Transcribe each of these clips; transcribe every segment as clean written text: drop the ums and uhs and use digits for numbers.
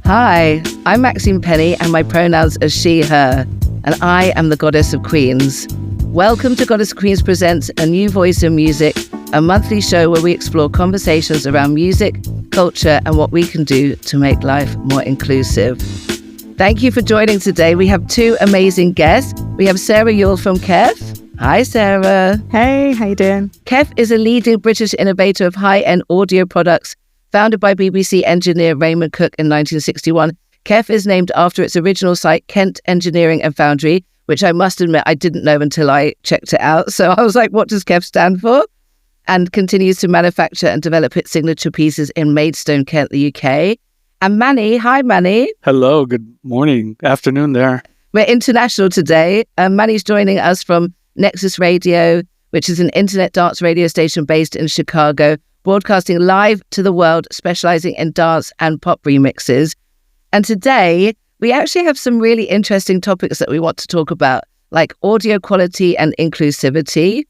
Hi, I'm Maxine Penny and my pronouns are she, her, and I am the Goddess of Queens. Welcome to Goddess of Queens Presents A New Voice in Music, a monthly show where we explore conversations around music, culture, and what we can do to make life more inclusive. Thank you for joining today. We have two amazing guests. We have Sarah Yule from KEF. Hi, Sarah. Hey, how you doing? KEF is a leading British innovator of high-end audio products. Founded by BBC engineer Raymond Cook in 1961, KEF is named after its original site, Kent Engineering and Foundry, which I must admit I didn't know until I checked it out. So I was like, what does KEF stand for? And continues to manufacture and develop its signature pieces in Maidstone, Kent, the UK. And Manny, hi Manny. Hello, good morning, afternoon there. We're international today. Manny's joining us from Nexus Radio, which is an internet dance radio station based in Chicago, broadcasting live to the world, specializing in dance and pop remixes. And today, we actually have some really interesting topics that we want to talk about, like audio quality and inclusivity,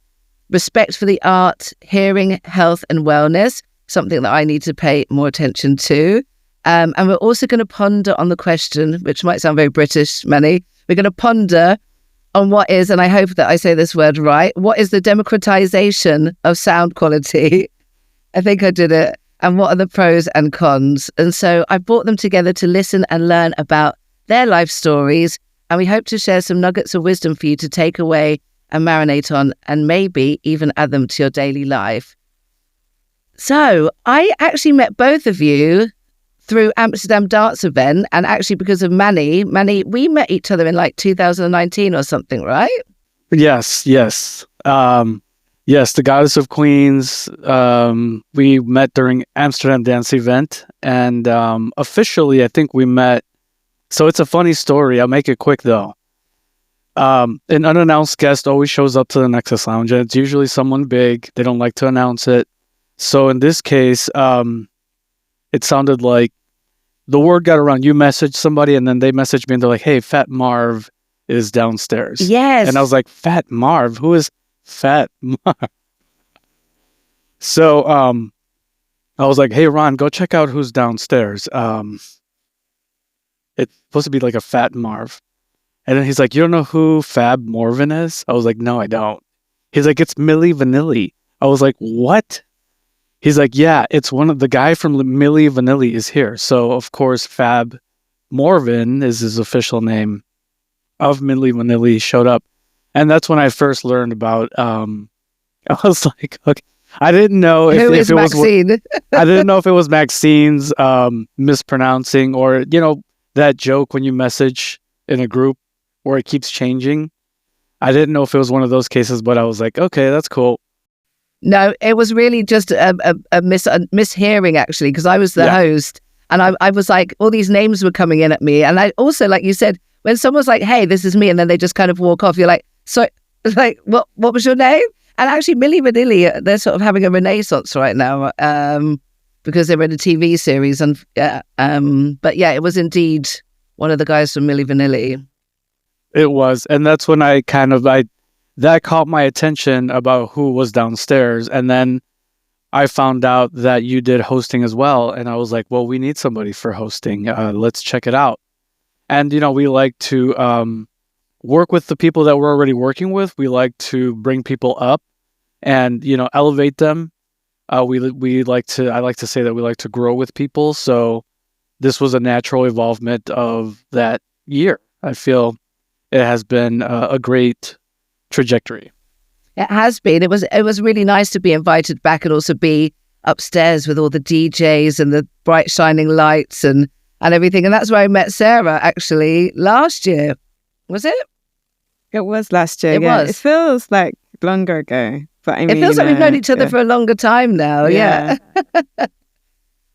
respect for the art, hearing, health and wellness, something that I need to pay more attention to. And we're also going to ponder on the question, which might sound very British, Manny. We're going to ponder on what is, and I hope that I say this word right, what is the democratization of sound quality? I think I did it. And what are the pros and cons? And so I brought them together to listen and learn about their life stories. And we hope to share some nuggets of wisdom for you to take away and marinate on, and maybe even add them to your daily life. So I actually met both of you through Amsterdam Dance Event, and actually because of Manny, we met each other in like 2019 or something, right? Yes. Yes, the Goddess of Queens. We met during Amsterdam Dance Event, and officially, I think we met. So it's a funny story. I'll make it quick though. An unannounced guest always shows up to the Nexus Lounge, and it's usually someone big. They don't like to announce it. So in this case, it sounded like the word got around. You messaged somebody, and then they messaged me, and they're like, "Hey, Fat Marv is downstairs." Yes. And I was like, "Fat Marv? Who is Fat Marv?" So I was like, "Hey, Ron, go check out who's downstairs. It's supposed to be like a Fat Marv." And then he's like, "You don't know who Fab Morvan is?" I was like, "No, I don't." He's like, "It's Milli Vanilli." I was like, "What?" He's like, "Yeah, it's one of the guy from Milli Vanilli is here." So of course, Fab Morvan is his official name of Milli Vanilli showed up. And that's when I first learned about, I was like, okay, I didn't know if it Maxine? was, I didn't know if it was Maxine's mispronouncing, or, that joke when you message in a group where it keeps changing. I didn't know if it was one of those cases, but I was like, okay, that's cool. No, it was really just a mishearing, actually, because I was the host, and I was like, all these names were coming in at me. And I also, like you said, when someone's like, "Hey, this is me," and then they just kind of walk off, you're like, "So, like, what was your name?" And actually, Milli Vanilli, they're sort of having a renaissance right now, because they were in a TV series. But yeah, it was indeed one of the guys from Milli Vanilli. It was. And that's when that caught my attention about who was downstairs. And then I found out that you did hosting as well. And I was like, well, we need somebody for hosting. Let's check it out. And, we like to work with the people that we're already working with. We like to bring people up and, elevate them. I like to say that we like to grow with people. So this was a natural evolvement of that year. I feel it has been a great trajectory. It has been. It was really nice to be invited back and also be upstairs with all the DJs and the bright shining lights and everything. And that's where I met Sarah actually last year. Was it? It was last year. It was. It feels like longer ago, but I mean, it feels like we've known each other for a longer time now. Yeah.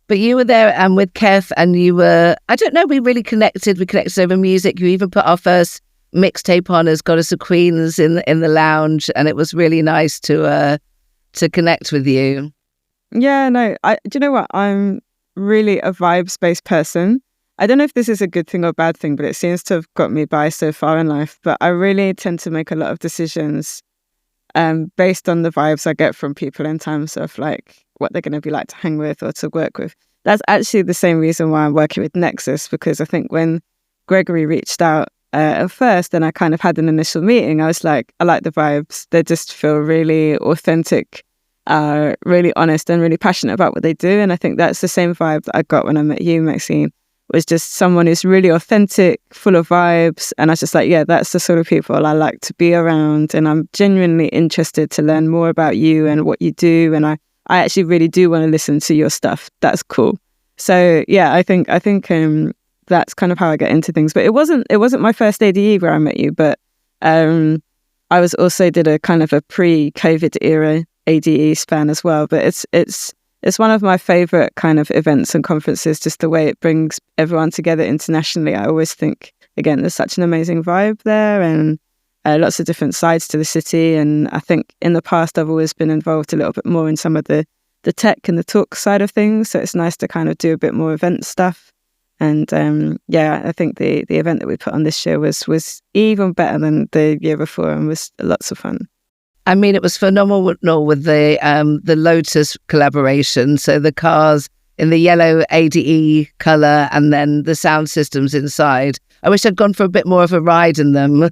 But you were there and with KEF, and you were, I don't know, we really connected. We connected over music. You even put our first mixtape on as Goddess of Queens in the lounge, and it was really nice to connect with you. Yeah, no, do you know what? I'm really a vibes-based person. I don't know if this is a good thing or bad thing, but it seems to have got me by so far in life. But I really tend to make a lot of decisions based on the vibes I get from people in terms of like what they're going to be like to hang with or to work with. that's actually the same reason why I'm working with Nexus, because I think when Gregory reached out at first, and I kind of had an initial meeting, I was like, I like the vibes. They just feel really authentic, really honest, and really passionate about what they do. And I think that's the same vibe that I got when I met you, Maxine, was just someone who's really authentic, full of vibes. And I was just like, yeah, that's the sort of people I like to be around. And I'm genuinely interested to learn more about you and what you do. And I actually really do want to listen to your stuff. That's cool. So yeah, I think that's kind of how I get into things. But it wasn't my first ADE where I met you, but I was also did a kind of a pre-COVID era ADE span as well. But it's one of my favorite kind of events and conferences, just the way it brings everyone together internationally. I always think, again, there's such an amazing vibe there, and lots of different sides to the city. And I think in the past, I've always been involved a little bit more in some of the tech and the talk side of things. So it's nice to kind of do a bit more event stuff. And I think the event that we put on this year was even better than the year before, and was lots of fun. I mean, it was phenomenal with the Lotus collaboration. So the cars in the yellow ADE colour, and then the sound systems inside. I wish I'd gone for a bit more of a ride in them.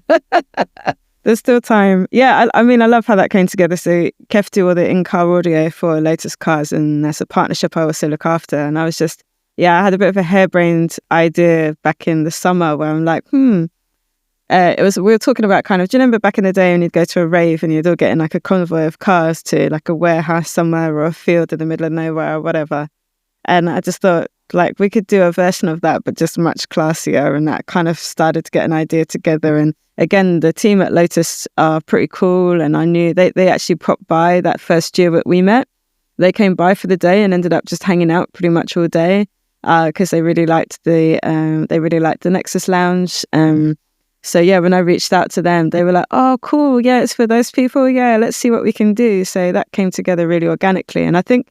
There's still time. Yeah, I mean, I love how that came together. So Kev do all the in-car audio for Lotus cars, and that's a partnership I also look after. And I was just, I had a bit of a harebrained idea back in the summer where I'm like, we were talking about kind of, do you remember back in the day when you'd go to a rave and you'd all get in like a convoy of cars to like a warehouse somewhere or a field in the middle of nowhere or whatever. And I just thought, like, we could do a version of that, but just much classier. And that kind of started to get an idea together. And again, the team at Lotus are pretty cool. And I knew they actually popped by that first year that we met. They came by for the day and ended up just hanging out pretty much all day because they really liked the Nexus Lounge. So yeah, when I reached out to them, they were like, "Oh, cool, yeah, it's for those people. Yeah, let's see what we can do." So that came together really organically. And I think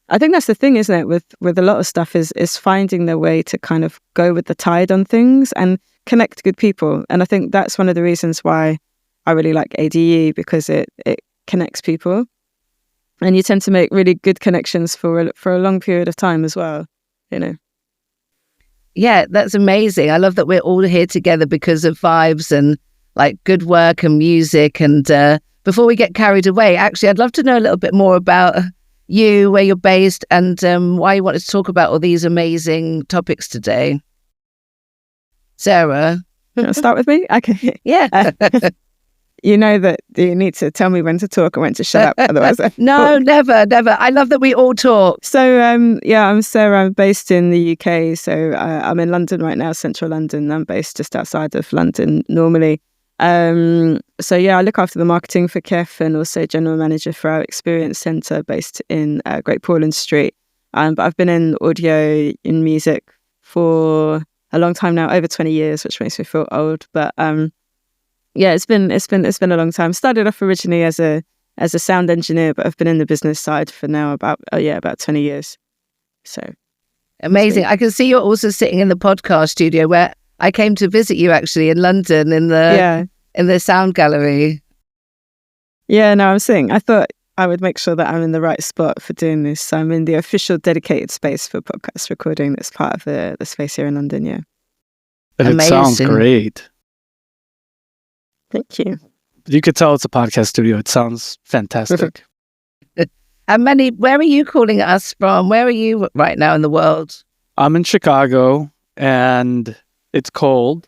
that's the thing, isn't it? With a lot of stuff is finding their way to kind of go with the tide on things and connect good people. And I think that's one of the reasons why I really like ADE, because it connects people, and you tend to make really good connections for a long period of time as well. You know. Yeah, that's amazing. I love that we're all here together because of vibes and like good work and music. And before we get carried away, actually, I'd love to know a little bit more about you, where you're based, and why you wanted to talk about all these amazing topics today. Sarah? You want to start with me? Okay. Yeah. You know that you need to tell me when to talk and when to shut up, otherwise. No, never. I love that we all talk. So, I'm Sarah. I'm based in the UK. So I'm in London right now, central London. I'm based just outside of London normally. I look after the marketing for KEF and also general manager for our experience centre based in Great Portland Street. But I've been in audio, in music for a long time now, over 20 years, which makes me feel old. But it's been a long time. Started off originally as a sound engineer, but I've been in the business side for now about 20 years. So amazing. I can see you're also sitting in the podcast studio where I came to visit you actually in London in the sound gallery. Yeah, no, I'm sitting. I thought I would make sure that I'm in the right spot for doing this. So I'm in the official dedicated space for podcast recording. That's part of the space here in London. Yeah, and it sounds great. Thank you. You could tell it's a podcast studio. It sounds fantastic. And Manny, where are you calling us from? Where are you right now in the world? I'm in Chicago, and it's cold.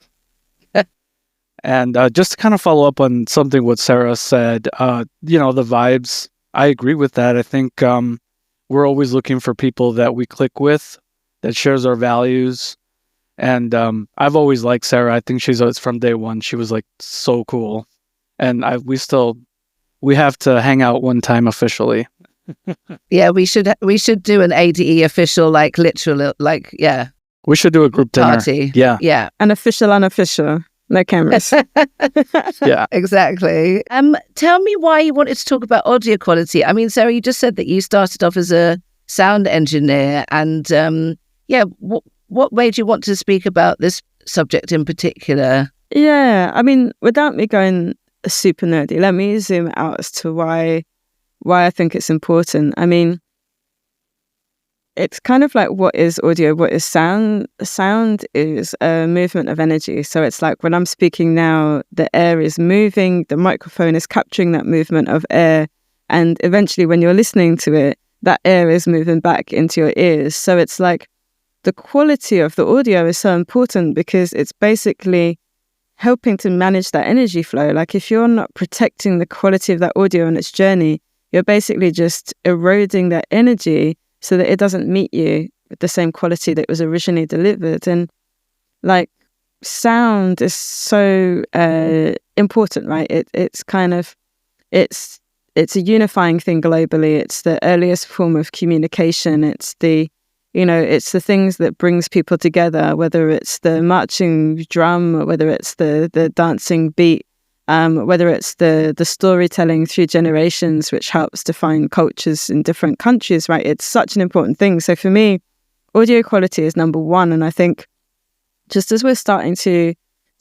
And just to kind of follow up on something what Sarah said, the vibes, I agree with that. I think we're always looking for people that we click with, that shares our values. And I've always liked Sarah. I think she's always, from day one, she was like so cool. And we have to hang out one time officially. Yeah, we should do an ADE official, like literal, like, yeah. We should do a group party. Dinner. Yeah. An official, unofficial. No cameras. Yeah. Exactly. Tell me why you wanted to talk about audio quality. I mean, Sarah, you just said that you started off as a sound engineer, and what made you want to speak about this subject in particular? Yeah, I mean, without me going super nerdy, let me zoom out as to why I think it's important. I mean, it's kind of like, what is audio? What is sound? Sound is a movement of energy. So it's like when I'm speaking now, the air is moving, the microphone is capturing that movement of air. And eventually when you're listening to it, that air is moving back into your ears. So it's like the quality of the audio is so important because it's basically helping to manage that energy flow. Like if you're not protecting the quality of that audio on its journey, you're basically just eroding that energy so that it doesn't meet you with the same quality that was originally delivered. And like sound is so important, right? It's kind of, it's a unifying thing globally. It's the earliest form of communication. It's the things that brings people together, whether it's the marching drum, whether it's the dancing beat, whether it's the storytelling through generations, which helps define cultures in different countries, right? It's such an important thing. So for me, audio quality is number one. And I think just as we're starting to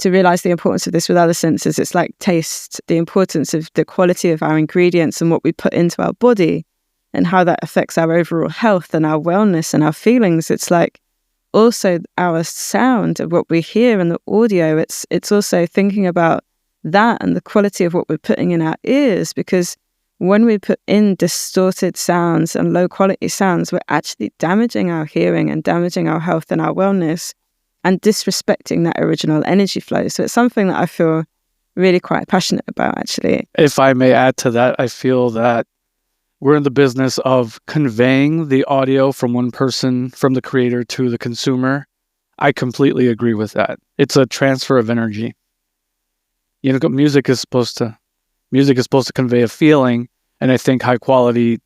realize the importance of this with other senses, it's like taste, the importance of the quality of our ingredients and what we put into our body and how that affects our overall health and our wellness and our feelings. It's like also our sound of what we hear and the audio. It's also thinking about that and the quality of what we're putting in our ears, because when we put in distorted sounds and low quality sounds, we're actually damaging our hearing and damaging our health and our wellness and disrespecting that original energy flow. So it's something that I feel really quite passionate about, actually. If I may add to that, I feel that we're in the business of conveying the audio from one person, from the creator to the consumer. I completely agree with that. It's a transfer of energy. Music is supposed to convey a feeling, and I think high quality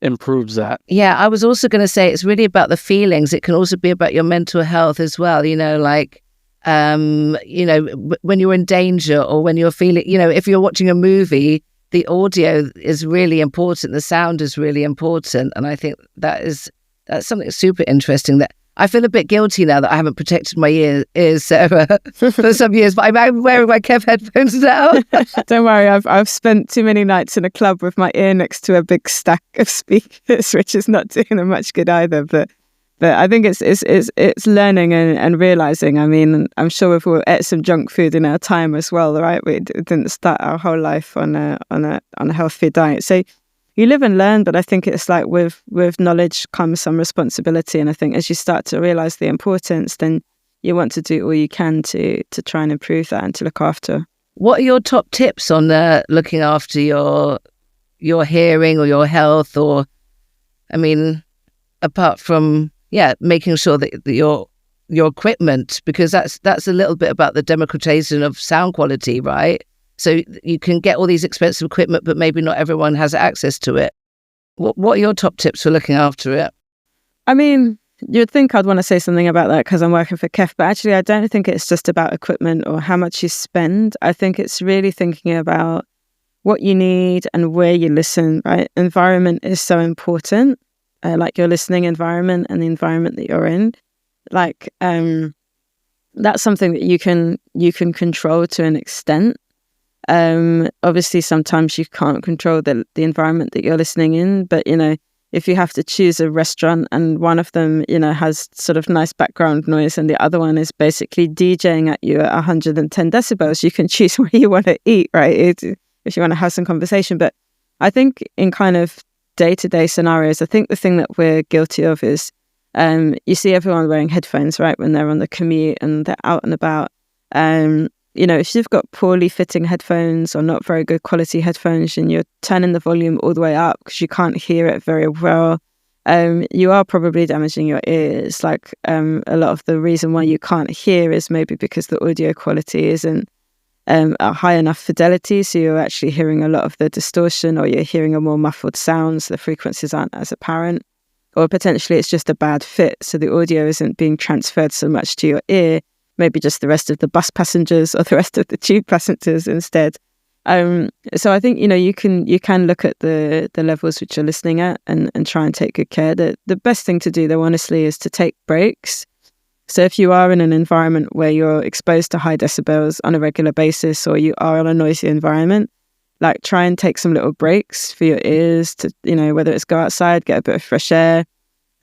improves that. Yeah, I was also going to say it's really about the feelings. It can also be about your mental health as well. When you're in danger or when you're feeling, if you're watching a movie, the audio is really important. The sound is really important, and I think that's something super interesting that I feel a bit guilty now that I haven't protected my ears for some years, but I'm wearing my Kev headphones now. Don't worry, I've spent too many nights in a club with my ear next to a big stack of speakers, which is not doing them much good either. But I think it's learning and realizing. I mean, I'm sure we've all ate some junk food in our time as well, right? We didn't start our whole life on a healthy diet. So you live and learn, but I think it's like with knowledge comes some responsibility. And I think as you start to realize the importance, then you want to do all you can to try and improve that and to look after. What are your top tips on looking after your hearing or your health? Or, I mean, apart from, making sure that your equipment, because that's a little bit about the democratization of sound quality, right? So you can get all these expensive equipment, but maybe not everyone has access to it. What are your top tips for looking after it? I mean, you'd think I'd want to say something about that because I'm working for KEF, but actually I don't think it's just about equipment or how much you spend. I think it's really thinking about what you need and where you listen, right? Environment is so important, like your listening environment and the environment that you're in. Like, that's something that you can control to an extent. Obviously sometimes you can't control the environment that you're listening in, but if you have to choose a restaurant and one of them has sort of nice background noise and the other one is basically DJing at you at 110 decibels, you can choose where you want to eat, right? If you want to have some conversation. But I think in kind of day-to-day scenarios, I think the thing that we're guilty of is you see everyone wearing headphones, right, when they're on the commute and they're out and about. If you've got poorly fitting headphones or not very good quality headphones and you're turning the volume all the way up because you can't hear it very well, you are probably damaging your ears. Like a lot of the reason why you can't hear is maybe because the audio quality isn't a high enough fidelity, so you're actually hearing a lot of the distortion, or you're hearing a more muffled sounds, the frequencies aren't as apparent, or potentially it's just a bad fit, so the audio isn't being transferred so much to your ear, maybe just the rest of the bus passengers or the rest of the tube passengers instead. So I think you can look at the levels which you're listening at and try and take good care. The best thing to do though, honestly, is to take breaks. So if you are in an environment where you're exposed to high decibels on a regular basis, or you are in a noisy environment, like try and take some little breaks for your ears to, whether it's go outside, get a bit of fresh air,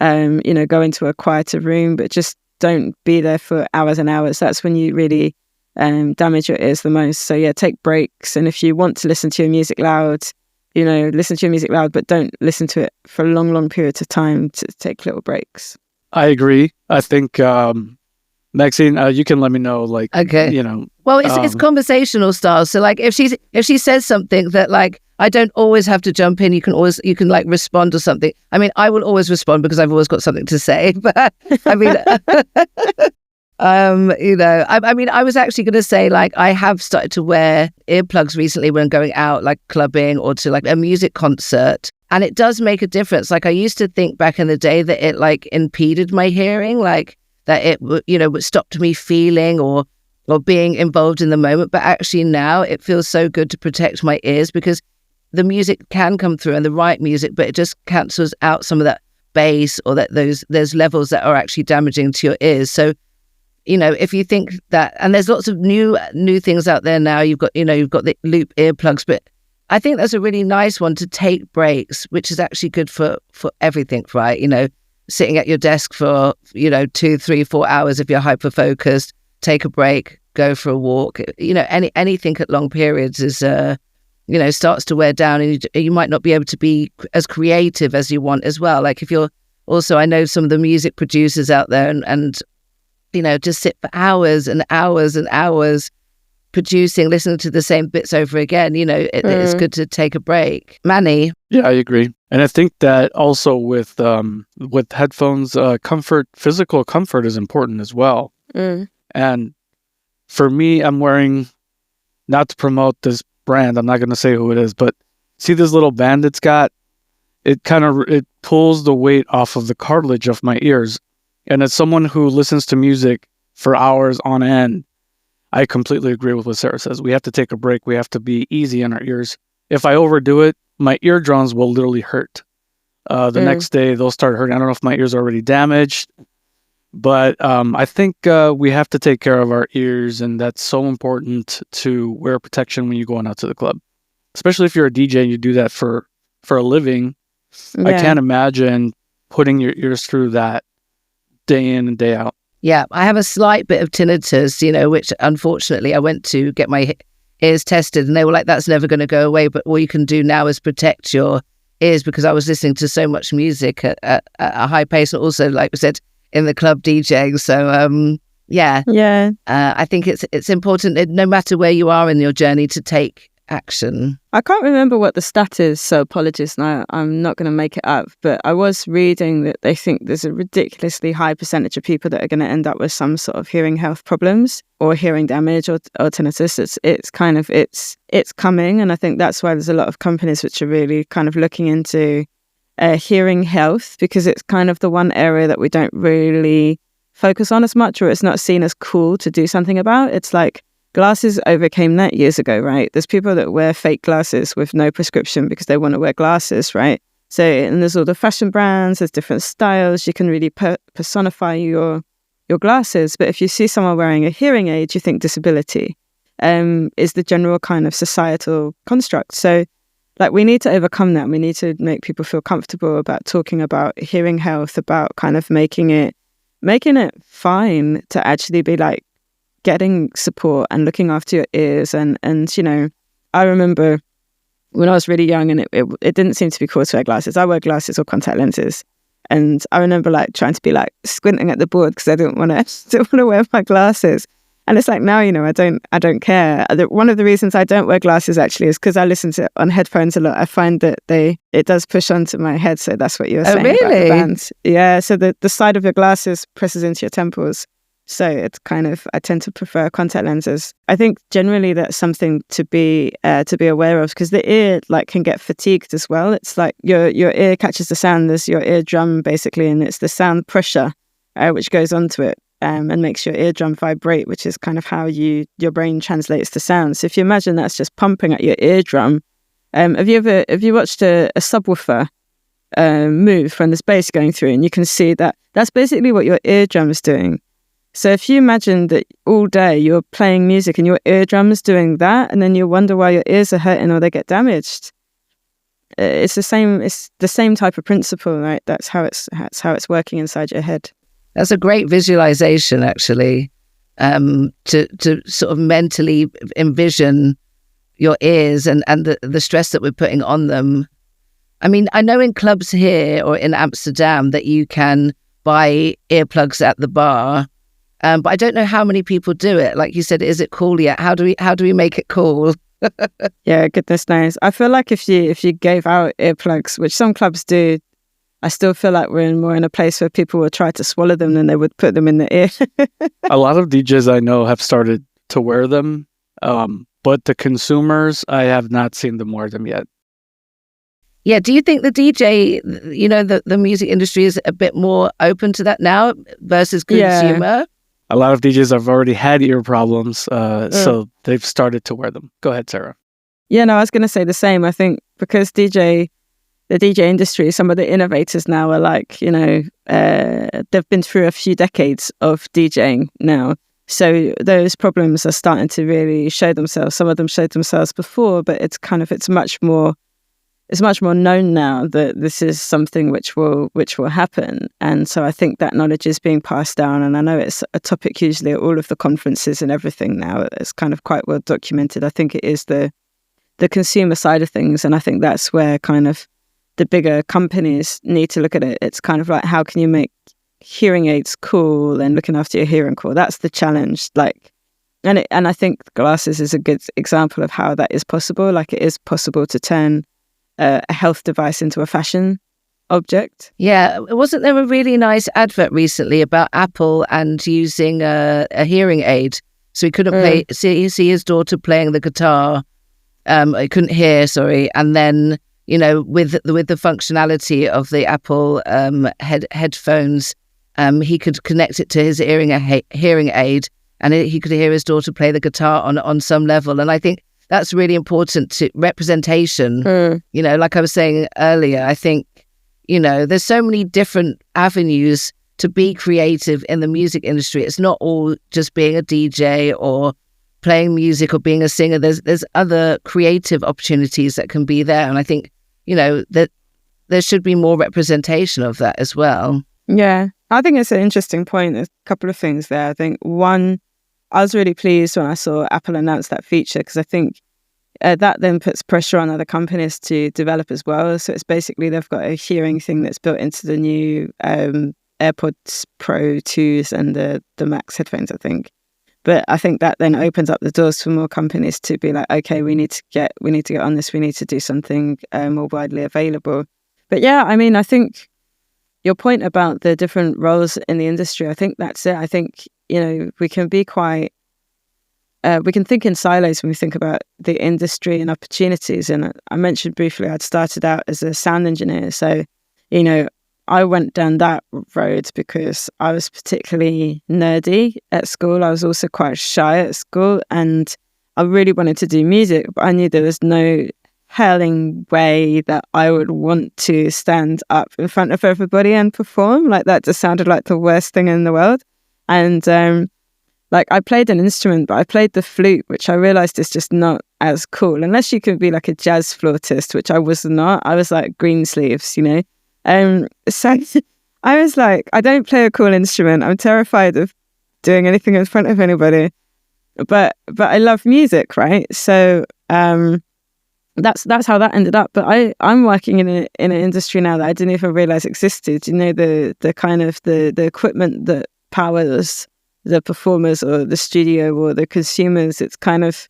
go into a quieter room, but just don't be there for hours and hours. That's when you really damage your ears the most. So yeah, take breaks. And if you want to listen to your music loud, listen to your music loud, but don't listen to it for long, long periods of time. To take little breaks. I agree. I think, Maxine, you can let me know, like, okay. Well, it's conversational style. So like if she says something that like I don't always have to jump in, you can like respond to something. I mean, I will always respond because I've always got something to say. But I mean, I mean, I was actually going to say like I have started to wear earplugs recently when going out, like clubbing or to like a music concert, and it does make a difference. Like I used to think back in the day that it like impeded my hearing, like that it stopped me feeling or being involved in the moment. But actually now it feels so good to protect my ears because the music can come through and the right music, but it just cancels out some of that bass or that those levels that are actually damaging to your ears. So, if you think that, and there's lots of new things out there now, you've got the loop earplugs, but I think that's a really nice one to take breaks, which is actually good for everything, right? Sitting at your desk for, 2, 3, 4 hours if you're hyper-focused, take a break, go for a walk. Anything at long periods is, starts to wear down, and you might not be able to be as creative as you want as well. Like if you're also, I know some of the music producers out there and just sit for hours and hours and hours producing, listening to the same bits over again. It's good to take a break. Manny? Yeah, I agree. And I think that also with headphones, physical comfort is important as well. And for me, I'm wearing, not to promote this brand, I'm not going to say who it is, but see this little band it's got? It pulls the weight off of the cartilage of my ears. And as someone who listens to music for hours on end, I completely agree with what Sarah says. We have to take a break. We have to be easy on our ears. If I overdo it, my eardrums will literally hurt. The next day, they'll start hurting. I don't know if my ears are already damaged, but I think we have to take care of our ears, and that's so important to wear protection when you're going out to the club. Especially if you're a DJ and you do that for a living. Yeah. I can't imagine putting your ears through that day in and day out. Yeah, I have a slight bit of tinnitus, which unfortunately I went to get my ears tested and they were like, that's never going to go away. But all you can do now is protect your ears, because I was listening to so much music at a high pace, and also, like we said, in the club DJing. So, I think it's important, no matter where you are in your journey, to take action. I can't remember what the stat is, so apologies. Now I'm not going to make it up, but I was reading that they think there's a ridiculously high percentage of people that are going to end up with some sort of hearing health problems or hearing damage or tinnitus. It's coming, and I think that's why there's a lot of companies which are really kind of looking into hearing health, because it's kind of the one area that we don't really focus on as much, or it's not seen as cool to do something about. It's like glasses overcame that years ago, right? There's people that wear fake glasses with no prescription because they want to wear glasses, right? So, and there's all the fashion brands, there's different styles. You can really personify your glasses. But if you see someone wearing a hearing aid, you think disability is the general kind of societal construct. So, like, we need to overcome that. We need to make people feel comfortable about talking about hearing health, about kind of making it fine to actually be like, getting support and looking after your ears. And I remember when I was really young and it didn't seem to be cool to wear glasses. I wear glasses or contact lenses. And I remember like trying to be like squinting at the board because I didn't want to wear my glasses. And it's like now, I don't care. One of the reasons I don't wear glasses actually is because I listen to it on headphones a lot. I find that it does push onto my head. So that's what you were saying about the bands. Yeah. So the side of your glasses presses into your temples. So it's kind of, I tend to prefer contact lenses. I think generally that's something to be aware of, because the ear can get fatigued as well. It's like your ear catches the sound. There's your eardrum basically, and it's the sound pressure which goes onto it and makes your eardrum vibrate, which is kind of how your brain translates the sound. So if you imagine that's just pumping at your eardrum, have you watched a subwoofer move when there's bass going through, and you can see that that's basically what your eardrum is doing. So if you imagine that all day you're playing music and your eardrum's doing that, and then you wonder why your ears are hurting or they get damaged, it's the same. It's the same type of principle, right? That's how it's working inside your head. That's a great visualization, actually, to sort of mentally envision your ears and the stress that we're putting on them. I mean, I know in clubs here or in Amsterdam that you can buy earplugs at the bar, but I don't know how many people do it. Like you said, is it cool yet? How do we make it cool? Yeah, goodness knows. I feel like if you gave out earplugs, which some clubs do, I still feel like we're more in a place where people will try to swallow them than they would put them in the ear. A lot of DJs I know have started to wear them, but the consumers, I have not seen them wear them yet. Yeah, do you think the DJ, the music industry is a bit more open to that now versus consumer? Yeah. A lot of DJs have already had ear problems, so they've started to wear them. Go ahead, Sarah. Yeah, no, I was going to say the same. I think because the DJ industry, some of the innovators now are like, they've been through a few decades of DJing now. So those problems are starting to really show themselves. Some of them showed themselves before, but it's much more known now that this is something which will happen. And so I think that knowledge is being passed down. And I know it's a topic usually at all of the conferences and everything now. It's kind of quite well documented. I think it is the consumer side of things. And I think that's where kind of the bigger companies need to look at it. It's kind of like, how can you make hearing aids cool and looking after your hearing cool? That's the challenge. And I think glasses is a good example of how that is possible. Like, it is possible to turn a health device into a fashion object. Yeah, wasn't there a really nice advert recently about Apple and using a hearing aid? So he couldn't see his daughter playing the guitar. I couldn't hear, sorry. And then, with the functionality of the Apple headphones, he could connect it to his hearing aid, and he could hear his daughter play the guitar on some level. And I think that's really important to representation. Like I was saying earlier, I think, there's so many different avenues to be creative in the music industry. It's not all just being a DJ or playing music or being a singer. There's other creative opportunities that can be there. And I think, that there should be more representation of that as well. Yeah, I think it's an interesting point. There's a couple of things there. I think one, I was really pleased when I saw Apple announce that feature, because I think that then puts pressure on other companies to develop as well. So it's basically they've got a hearing thing that's built into the new AirPods Pro 2s and the Max headphones, I think. But I think that then opens up the doors for more companies to be like, okay, we need to get on this. We need to do something more widely available. But yeah, I mean, I think your point about the different roles in the industry, I think that's it. I think, we can be quite, we can think in silos when we think about the industry and opportunities. And I mentioned briefly, I'd started out as a sound engineer. So, I went down that road because I was particularly nerdy at school. I was also quite shy at school, and I really wanted to do music, but I knew there was no helling way that I would want to stand up in front of everybody and perform. Like, that just sounded like the worst thing in the world. And I played an instrument, but I played the flute, which I realized is just not as cool unless you can be like a jazz flautist, which I was not. I was like green sleeves, So I was like, I don't play a cool instrument. I'm terrified of doing anything in front of anybody. But I love music, right? So that's how that ended up. But I'm working in an industry now that I didn't even realize existed. The kind of the equipment that powers the performers or the studio or the consumers. It's kind of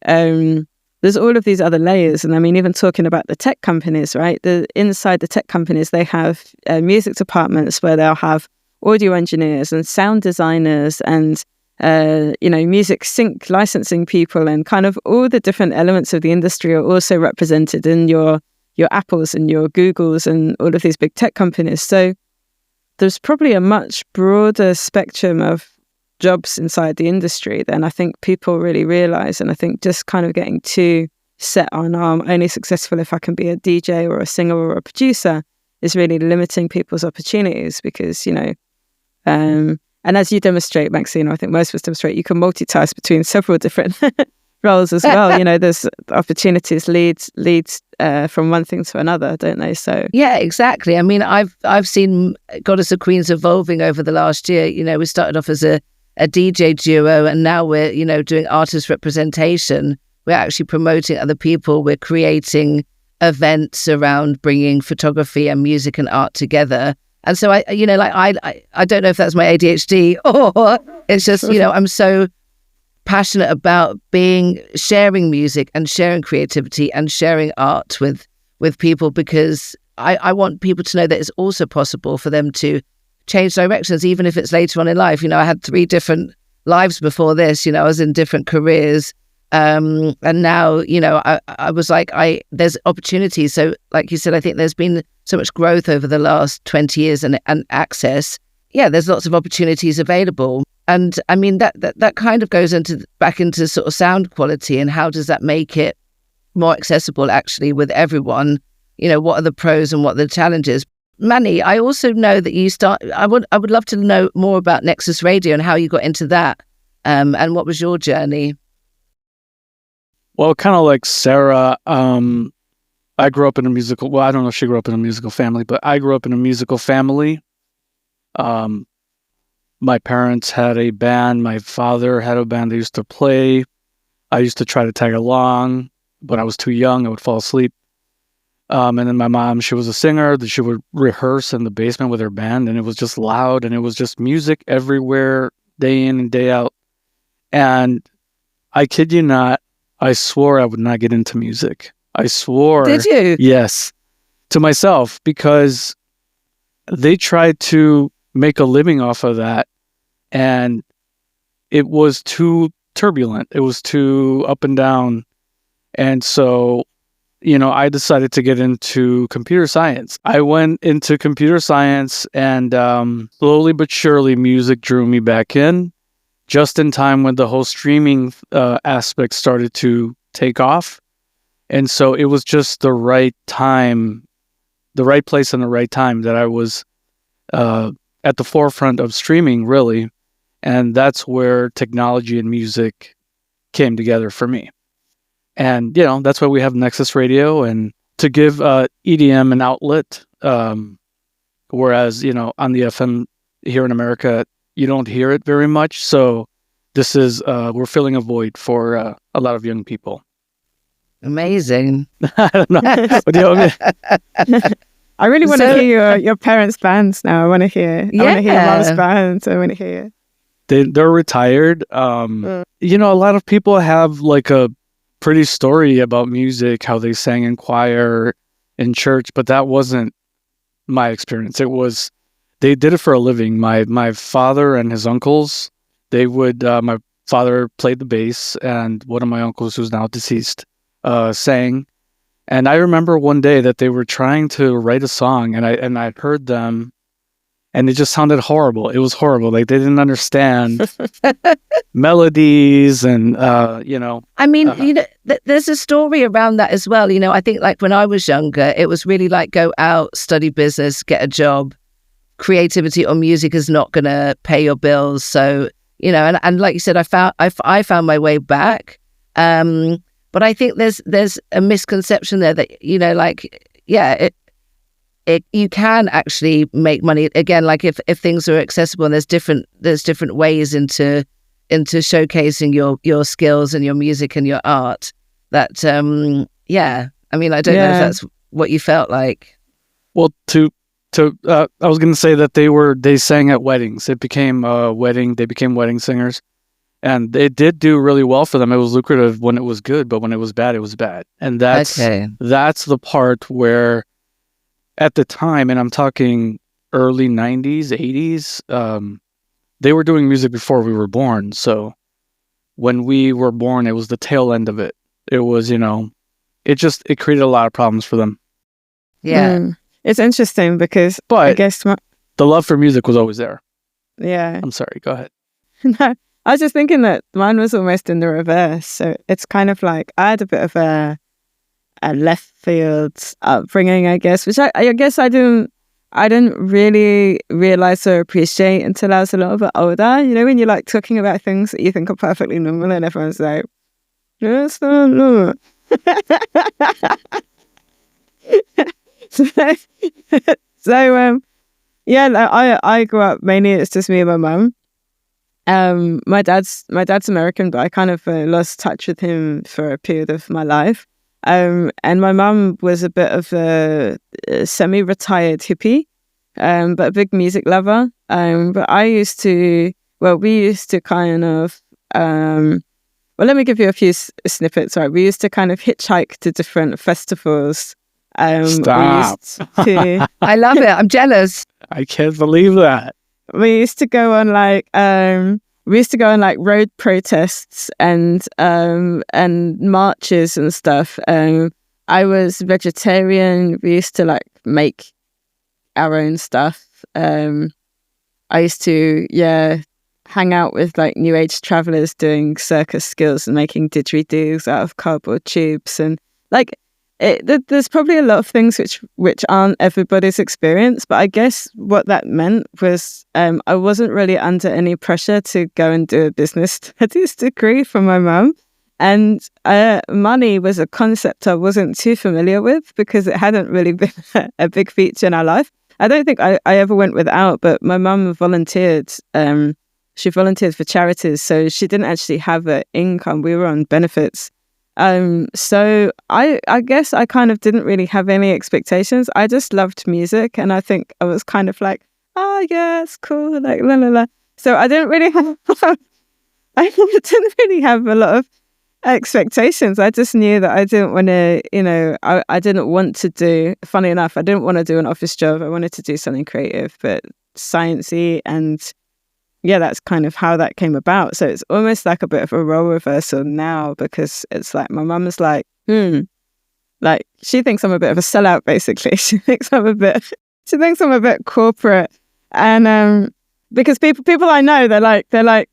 there's all of these other layers. And I mean, even talking about the tech companies, right? Inside the tech companies, they have music departments where they'll have audio engineers and sound designers and, music sync licensing people, and kind of all the different elements of the industry are also represented in your Apples and your Googles and all of these big tech companies. So there's probably a much broader spectrum of jobs inside the industry than I think people really realize. And I think just kind of getting too set on, I'm only successful if I can be a DJ or a singer or a producer, is really limiting people's opportunities. Because, and as you demonstrate, Maxine, I think most of us demonstrate, you can multitask between several different roles as well. There's opportunities, lead from one thing to another, don't they? So yeah, exactly. I mean, I've seen Goddess of Queens evolving over the last year. You know, we started off as a DJ duo, and now we're, you know, doing artist representation. We're actually promoting other people. We're creating events around bringing photography and music and art together. And so I don't know if that's my ADHD or it's just, you know, I'm so passionate about sharing music and sharing creativity and sharing art with people, because I want people to know that it's also possible for them to change directions, even if it's later on in life. You know, I had 3 different lives before this. You know, I was in different careers. And now, you know, I was like, there's opportunities. So like you said, I think there's been so much growth over the last 20 years and access. Yeah, there's lots of opportunities available. And I mean, that kind of goes back into sort of sound quality, and how does that make it more accessible actually with everyone? You know, what are the pros and what are the challenges? Manny, I also know that I would love to know more about Nexus Radio and how you got into that, and what was your journey? Well, kind of like Sarah, I grew up in a musical, well, I don't know if she grew up in a musical family, but I grew up in a musical family. My parents had a band. My father had a band they used to play. I used to try to tag along. When I was too young, I would fall asleep. And then my mom, she was a singer. She would rehearse in the basement with her band, and it was just loud, and it was just music everywhere, day in and day out. And I kid you not, I swore I would not get into music. I swore. Did you? Yes. To myself, because they tried to make a living off of that, and it was too turbulent. It was too up and down. And so, you know, I decided to get into computer science. I went into computer science, and slowly but surely music drew me back in, just in time when the whole streaming aspect started to take off. And so it was just the right time, the right place and the right time that I was at the forefront of streaming, really. And that's where technology and music came together for me. And, you know, that's why we have Nexus Radio, and to give EDM an outlet, whereas, you know, on the FM here in America, you don't hear it very much. So this is, we're filling a void for a lot of young people. Amazing. I don't know. What do you want me? I really want to hear your parents' bands now. I want to hear your mom's bands. I want to hear. They're retired. You know, a lot of people have like a pretty story about music, how they sang in choir in church, but that wasn't my experience. It was, they did it for a living. My father and his uncles, they would, my father played the bass, and one of my uncles, who's now deceased, sang. And I remember one day that they were trying to write a song, and I heard them, and it just sounded horrible. It was horrible. Like, they didn't understand melodies, and you know. I mean, you know, there's a story around that as well. You know, I think like when I was younger, it was really like go out, study business, get a job. Creativity or music is not going to pay your bills. So, you know, and like you said, I found my way back. But I think there's a misconception there that, you know, like, yeah, you can actually make money again, like if things are accessible, and there's different ways into showcasing your skills and your music and your art. That yeah, I mean, I don't know if that's what you felt like. Well, I was going to say that they sang at weddings. It became a wedding. They became wedding singers. And it did do really well for them. It was lucrative when it was good, but when it was bad, it was bad. And that's the part where, at the time, and I'm talking early 90s, 80s, they were doing music before we were born. So when we were born, it was the tail end of it. It was, you know, it created a lot of problems for them. Yeah. It's interesting because I guess the love for music was always there. Yeah. I'm sorry, go ahead. No, I was just thinking that mine was almost in the reverse. So it's kind of like I had a bit of a left field upbringing, I guess, which I guess I didn't really realize or appreciate until I was a little bit older. You know, when you're like talking about things that you think are perfectly normal, and everyone's like, "Yes, no." so, yeah, like, I grew up mainly, it's just me and my mum. My dad's American, but I kind of lost touch with him for a period of my life. And my mum was a bit of a semi-retired hippie, but a big music lover. But we used to kind of, well, let me give you a few snippets. Right, we used to kind of hitchhike to different festivals. Stop. I love it. I'm jealous. I can't believe that. We used to go on like road protests and marches and stuff. I was vegetarian. We used to like make our own stuff. I used to hang out with like new age travelers doing circus skills and making didgeridoos out of cardboard tubes, and like there's probably a lot of things which aren't everybody's experience, but I guess what that meant was I wasn't really under any pressure to go and do a business studies degree from my mum. And money was a concept I wasn't too familiar with because it hadn't really been a big feature in our life. I don't think I ever went without, but my mum volunteered. She volunteered for charities, so she didn't actually have an income. We were on benefits. So I guess I kind of didn't really have any expectations. I just loved music, and I think I was kind of like, oh yeah, it's cool, like la la la. So I didn't really have a lot of expectations. I just knew that I didn't want to, I didn't want to do, funny enough, I didn't want to do an office job. I wanted to do something creative, but sciencey, and yeah, that's kind of how that came about. So it's almost like a bit of a role reversal now, because it's like my mum is like, like she thinks I'm a bit of a sellout, basically. She thinks I'm a bit corporate, and because people I know, they're like,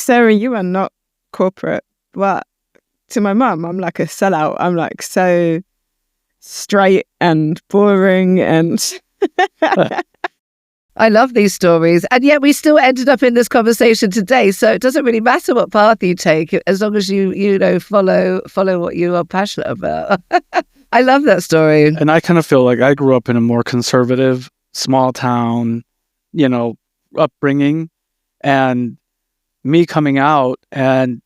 Sarah, you are not corporate. But to my mum, I'm like a sellout. I'm like so straight and boring and. I love these stories, and yet we still ended up in this conversation today. So it doesn't really matter what path you take, as long as you follow what you are passionate about. I love that story. And I kind of feel like I grew up in a more conservative, small town, upbringing, and me coming out and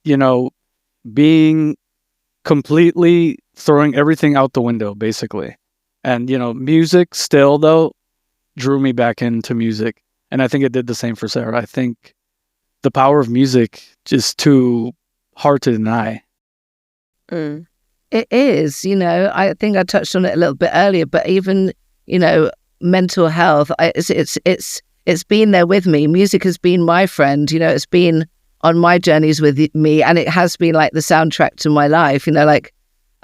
being completely throwing everything out the window, basically. And music still though drew me back into music, and I think it did the same for Sarah. I think the power of music is too hard to deny. It is, I think I touched on it a little bit earlier, but even mental health, it's been there with me. Music has been my friend. It's been on my journeys with me, and it has been like the soundtrack to my life. Like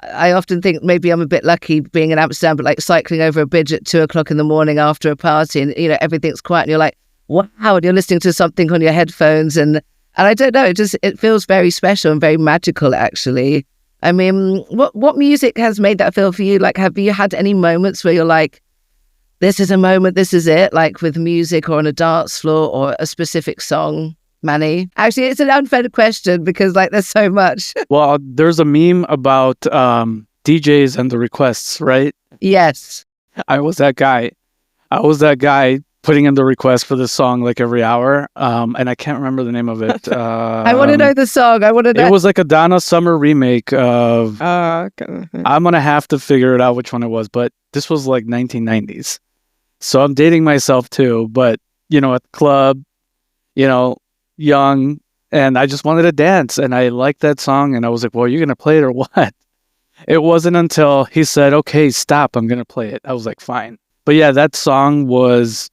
I often think maybe I'm a bit lucky being in Amsterdam, but like cycling over a bridge at 2:00 in the morning after a party, and everything's quiet, and you're like, wow, and you're listening to something on your headphones, and I don't know, it feels very special and very magical, actually. I mean, what music has made that feel for you? Like, have you had any moments where you're like, this is a moment, this is it, like with music or on a dance floor or a specific song? Manny? Actually, it's an unfair question because like there's so much. Well, there's a meme about DJs and the requests, right? Yes. I was that guy putting in the request for this song like every hour, and I can't remember the name of it. I want to know the song. I want to know. It was like a Donna Summer remake of... Okay. I'm going to have to figure it out which one it was, but this was like 1990s. So I'm dating myself too, but, at the club, young, and I just wanted to dance, and I liked that song, and I was like, well, are you going to play it or what? It wasn't until he said, okay, stop, I'm going to play it. I was like, fine. But yeah, that song was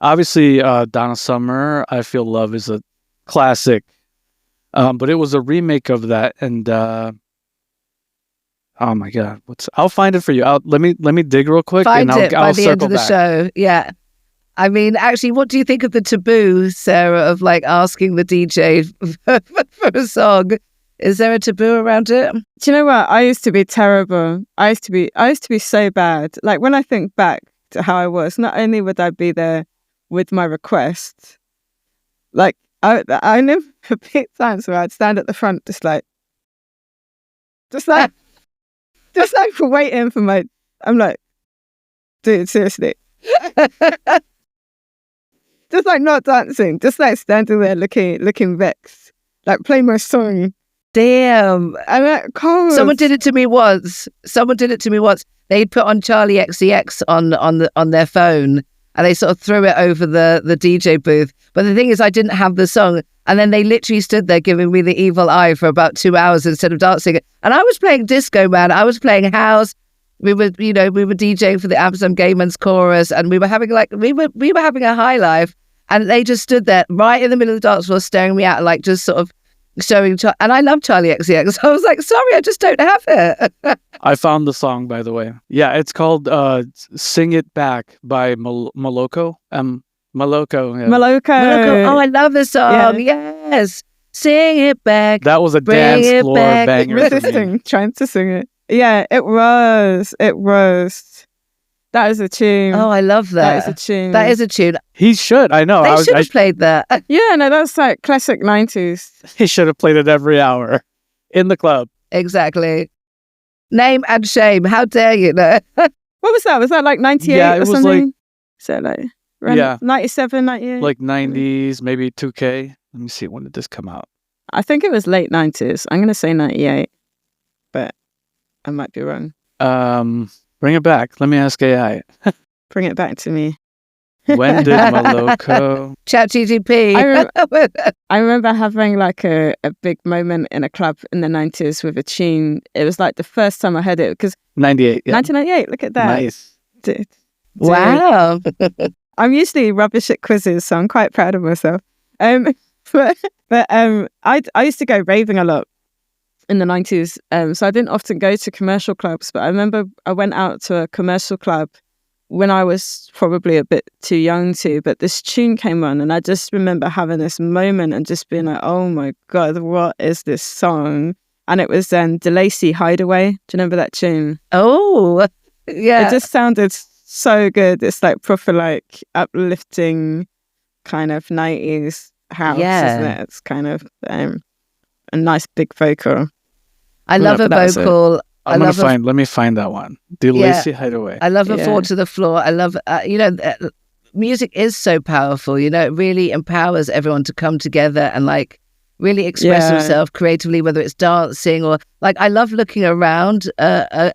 obviously Donna Summer, I Feel Love is a classic, but it was a remake of that, and oh my God, I'll find it for you. Let me dig real quick, Find and it I'll by the end circle of the back. show. Yeah. I mean, actually, what do you think of the taboo, Sarah, of like asking the DJ for a song? Is there a taboo around it? Do you know what? I used to be terrible. I used to be so bad. Like when I think back to how I was, not only would I be there with my request, like I know a bit times where I'd stand at the front just like waiting for my, I'm like, Dude, seriously. Just like not dancing, just like standing there looking vexed. Like play my song. Damn. I'm like, come on. Someone did it to me once. They'd put on Charlie XCX on their phone, and they sort of threw it over the DJ booth. But the thing is, I didn't have the song, and then they literally stood there giving me the evil eye for about 2 hours instead of dancing. And I was playing disco, man. I was playing house. We were DJing for the Amsterdam Gay Men's Chorus, and we were having a high life. And they just stood there right in the middle of the dance floor, staring me out, like just sort of showing. And I love Charlie XCX. So I was like, sorry, I just don't have it. I found the song, by the way. Yeah, it's called "Sing It Back" by Moloko. Moloko. Yeah. Moloko. Oh, I love this song. Yeah. Yes, sing it back. That was a dance floor banger. Resisting, trying to sing it. Yeah, it was. That is a tune. Oh, I love that. That is a tune. He should. I know. They should have played that. Yeah, no, that's like classic 90s. He should have played it every hour in the club. Exactly. Name and shame. How dare you? No. What was that? Was that like 98 yeah, it or was something? like, so like around 97, 98? Like 90s, maybe 2K. Let me see. When did this come out? I think it was late 90s. I'm going to say 98, but I might be wrong. Bring it back. Let me ask AI. Bring it back to me. When did Moloko? ChatGPT. I remember having like a big moment in a club in the 90s with a tune. It was like the first time I heard it because 98. Yeah. 1998. Look at that. Nice. Dude. Wow. I'm usually rubbish at quizzes, so I'm quite proud of myself. But I used to go raving a lot in the 90s. So I didn't often go to commercial clubs, but I remember I went out to a commercial club when I was probably a bit too young to, but this tune came on and I just remember having this moment and just being like, oh my God, what is this song? And it was DeLacy Hideaway. Do you remember that tune? Oh, yeah. It just sounded so good. It's like proper like uplifting kind of 90s house, isn't it? It's kind of a nice big vocal. I love a vocal. Let me find that one. DeLacy Hideaway. I love a fall to the floor. I love, music is so powerful. You know, it really empowers everyone to come together and like really express themselves creatively, whether it's dancing or like, I love looking around a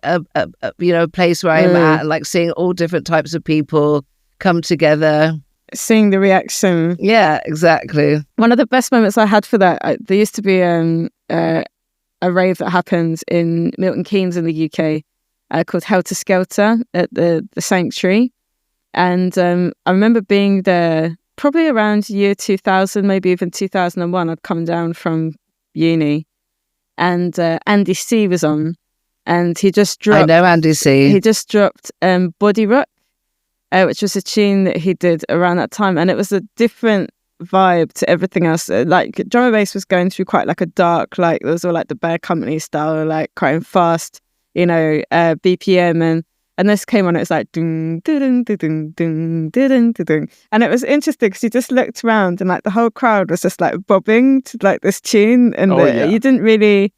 place where I'm at and like seeing all different types of people come together. Seeing the reaction. Yeah, exactly. One of the best moments I had for that, there used to be a rave that happened in Milton Keynes in the UK called Helter Skelter at the Sanctuary. And I remember being there probably around year 2000, maybe even 2001. I'd come down from uni and Andy C was on and he just dropped... I know Andy C. He just dropped Body Rock, which was a tune that he did around that time. And it was a different vibe to everything else. Like drum and bass was going through quite like a dark, like there was all like the Bear Company style, like quite fast, BPM, and this came on. It was like ding ding ding ding ding ding ding, and it was interesting because you just looked around and like the whole crowd was just like bobbing to like this tune, and you hadn't really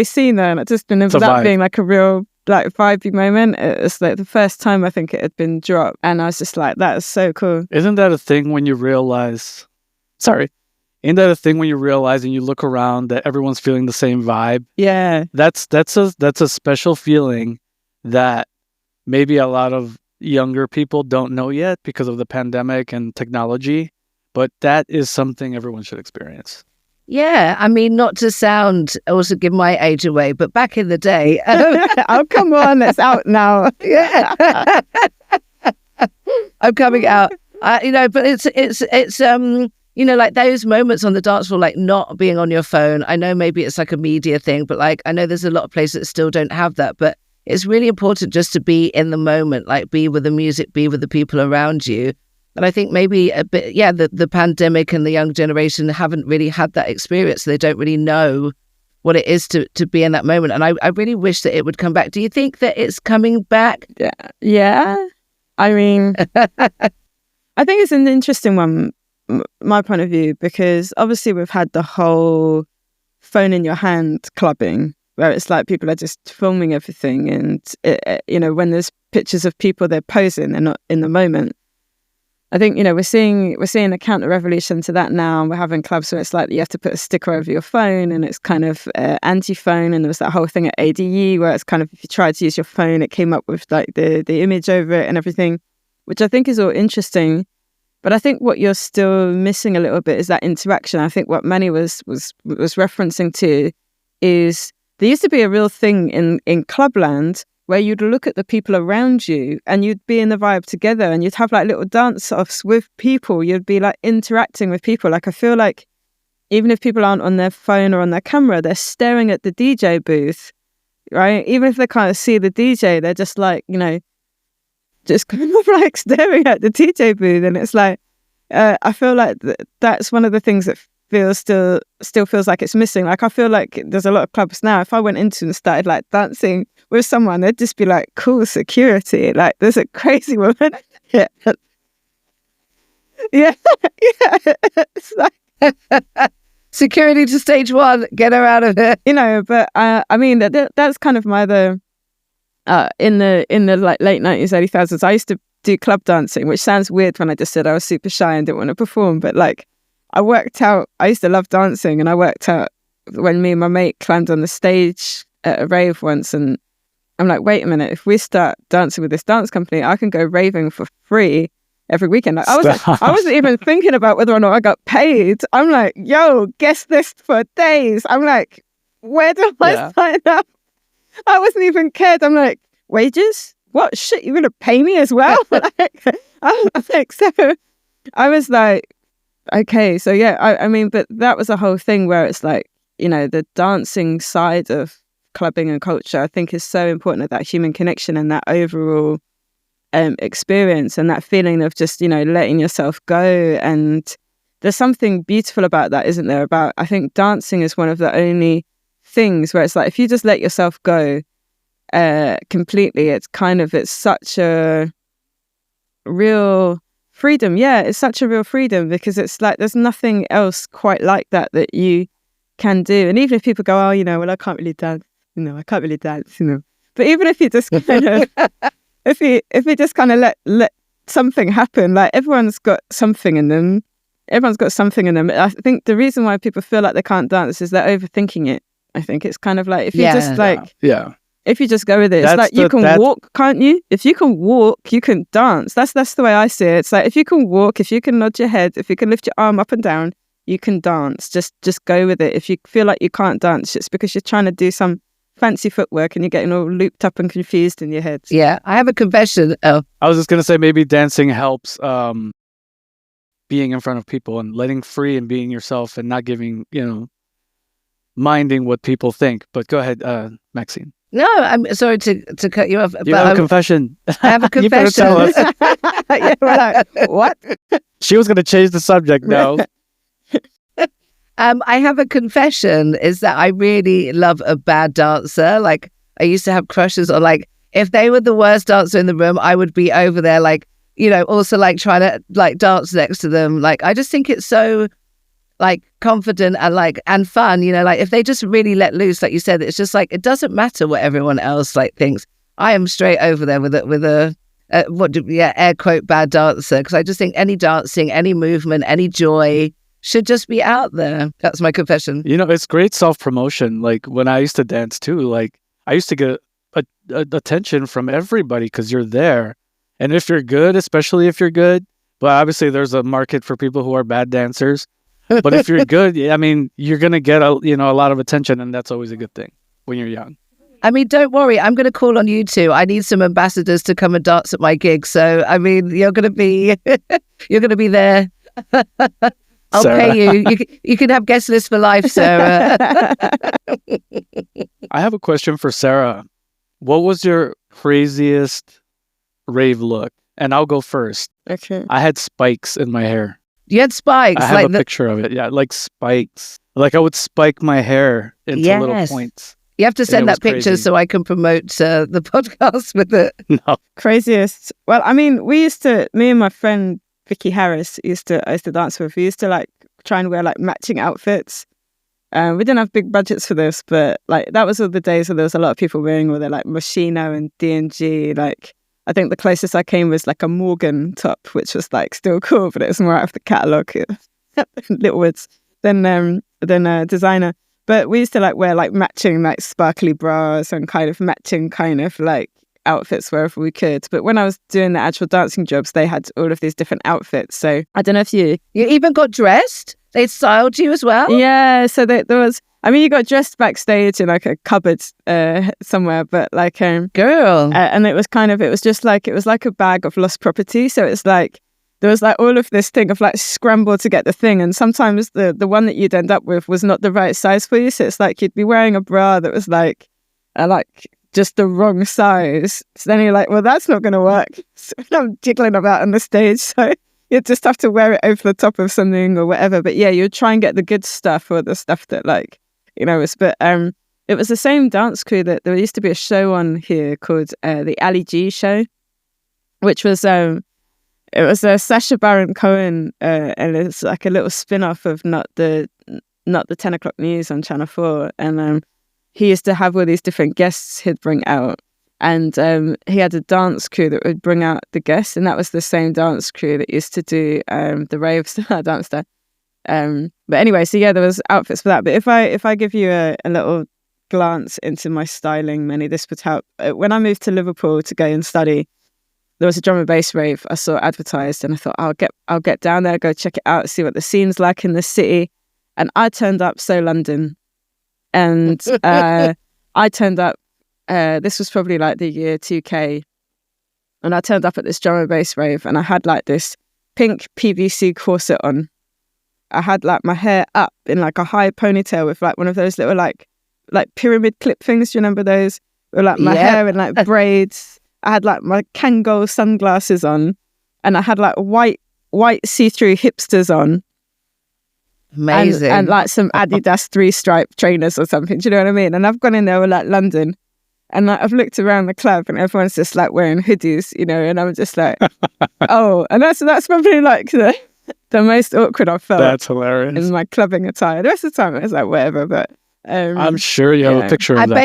seen that. And I just remember that being like a real like vibey moment. It was like the first time I think it had been dropped, and I was just like, that is so cool. Isn't that a thing when you realize and you look around that everyone's feeling the same vibe? Yeah. That's a special feeling that maybe a lot of younger people don't know yet because of the pandemic and technology, but that is something everyone should experience. Yeah, I mean, not to also give my age away, but back in the day... oh, come on, it's out now. Yeah. I'm coming out. But it's like those moments on the dance floor, like not being on your phone. I know maybe it's like a media thing, but like I know there's a lot of places that still don't have that, but it's really important just to be in the moment, like be with the music, be with the people around you. And I think maybe a bit, the pandemic and the young generation haven't really had that experience. So they don't really know what it is to be in that moment. And I really wish that it would come back. Do you think that it's coming back? Yeah. I mean, I think it's an interesting one, my point of view, because obviously we've had the whole phone in your hand clubbing, where it's like people are just filming everything. And, when there's pictures of people they're posing, they're not in the moment. I think, we're seeing a counter revolution to that now. We're having clubs where it's like you have to put a sticker over your phone, and it's kind of anti-phone. And there was that whole thing at ADE where it's kind of, if you tried to use your phone, it came up with like the image over it and everything, which I think is all interesting. But I think what you're still missing a little bit is that interaction. I think what Manny was referencing to is there used to be a real thing in clubland where you'd look at the people around you and you'd be in the vibe together, and you'd have like little dance-offs with people. You'd be like interacting with people. Like, I feel like even if people aren't on their phone or on their camera, they're staring at the DJ booth, right? Even if they can't see the DJ, they're just like, just kind of like staring at the DJ booth. And it's like, I feel like that's one of the things that still feels like it's missing. Like, I feel like there's a lot of clubs now, if I went into and started like dancing with someone, they'd just be like, cool security, like there's a crazy woman. yeah it's like security to stage one, get her out of here. But I mean, that's kind of my other in the like late 90s, early 2000s, I used to do club dancing, which sounds weird when I just said I was super shy and didn't want to perform, but like I used to love dancing, and I worked out when me and my mate climbed on the stage at a rave once, and I'm like, wait a minute, if we start dancing with this dance company, I can go raving for free every weekend. Like, I wasn't even thinking about whether or not I got paid. I'm like, yo, guest list for days. I'm like, where do I sign up? I wasn't even cared. I'm like, wages? What shit? You're gonna pay me as well? So I was like, okay, so yeah, I mean, but that was a whole thing where it's like, the dancing side of clubbing and culture, I think, is so important, at that human connection and that overall experience, and that feeling of just, letting yourself go. And there's something beautiful about that, isn't there? I think dancing is one of the only things where it's like, if you just let yourself go completely, it's such a real freedom. Yeah, it's such a real freedom, because it's like there's nothing else quite like that you can do. And even if people go, oh, well, I can't really dance, I can't really dance, But even if you just kind of, if you just kind of let something happen, like everyone's got something in them. I think the reason why people feel like they can't dance is they're overthinking it. I think it's kind of like, if you just like, if you just go with it, it's like you can walk, can't you? If you can walk, you can dance. That's the way I see it. It's like, if you can walk, if you can nod your head, if you can lift your arm up and down, you can dance. Just go with it. If you feel like you can't dance, it's because you're trying to do some fancy footwork and you're getting all looped up and confused in your head. Yeah, I have a confession. Oh, I was just going to say, maybe dancing helps being in front of people and letting free and being yourself and not giving, minding what people think. But go ahead, Maxine. No, I'm sorry to cut you off. You have a confession. I have a confession. You better tell us. Yeah, we're like, what? She was going to change the subject, though. I have a confession, is that I really love a bad dancer. Like, I used to have crushes on, like, if they were the worst dancer in the room, I would be over there, like, also like trying to like dance next to them. Like, I just think it's so like confident and fun, like if they just really let loose, like you said, it's just like, it doesn't matter what everyone else like thinks. I am straight over there with a air quote bad dancer, because I just think any dancing, any movement, any joy should just be out there. That's my confession. It's great self-promotion. Like, when I used to dance too, like I used to get attention from everybody because you're there. And if you're good, especially if you're good, but obviously there's a market for people who are bad dancers. But if you're good, I mean, you're going to get a lot of attention, and that's always a good thing when you're young. I mean, don't worry, I'm going to call on you two. I need some ambassadors to come and dance at my gig. So, I mean, you're going to be there. I'll Sarah. pay you. You can have guest list for life, Sarah. I have a question for Sarah. What was your craziest rave look? And I'll go first. Okay. I had spikes in my hair. You had spikes. I have a picture of it. Yeah, like spikes. Like, I would spike my hair into little points. You have to send that picture crazy. so I can promote the podcast with it. No. Craziest. Well, I mean, me and my friend Vicky Harris I used to dance with. We used to like try and wear like matching outfits. We didn't have big budgets for this, but like that was all the days where there was a lot of people wearing all their like Moschino and D&G like I think the closest I came was like a Morgan top, which was like still cool, but it was more out of the catalogue, Littlewoods, than designer. But we used to like wear like matching like sparkly bras and kind of matching kind of like outfits wherever we could. But when I was doing the actual dancing jobs, they had all of these different outfits. So I don't know if you even got dressed. They styled you as well. Yeah. So there was. I mean, you got dressed backstage in like a cupboard somewhere, but like girl, and it was like a bag of lost property. So it's like there was like all of this thing of like scramble to get the thing, and sometimes the one that you'd end up with was not the right size for you. So it's like you'd be wearing a bra that was like just the wrong size. So then you're like, well, that's not going to work. So I'm jiggling about on the stage, so you just have to wear it over the top of something or whatever. But yeah, you'd try and get the good stuff or the stuff that like. But it was the same dance crew that there used to be a show on here called the Ali G Show, which was it was Sacha Baron Cohen, and it's like a little spin-off of not the 10 o'clock news on Channel 4, and he used to have all these different guests he'd bring out, and he had a dance crew that would bring out the guests, and that was the same dance crew that used to do the raves that I danced at. But anyway, so yeah, there was outfits for that. But if I give you a little glance into my styling, Manny, this would help. When I moved to Liverpool to go and study, there was a drum and bass rave I saw advertised, and I thought I'll get down there, go check it out, see what the scene's like in the city. And I turned up so London, and I turned up. This was probably like the year 2K, and I turned up at this drum and bass rave, and I had like this pink PVC corset on. I had like my hair up in like a high ponytail with like one of those little like pyramid clip things. Do you remember those? With like my hair in like braids. I had like my Kangol sunglasses on, and I had like white see-through hipsters on. Amazing. And like some Adidas 3-stripe trainers or something. Do you know what I mean? And I've gone in there with like London, and like I've looked around the club, and everyone's just like wearing hoodies, and I'm just like, oh, and that's probably like the most awkward I've felt. That's hilarious. In my clubbing attire. The rest of the time it was like whatever, but I'm sure you have a picture of that.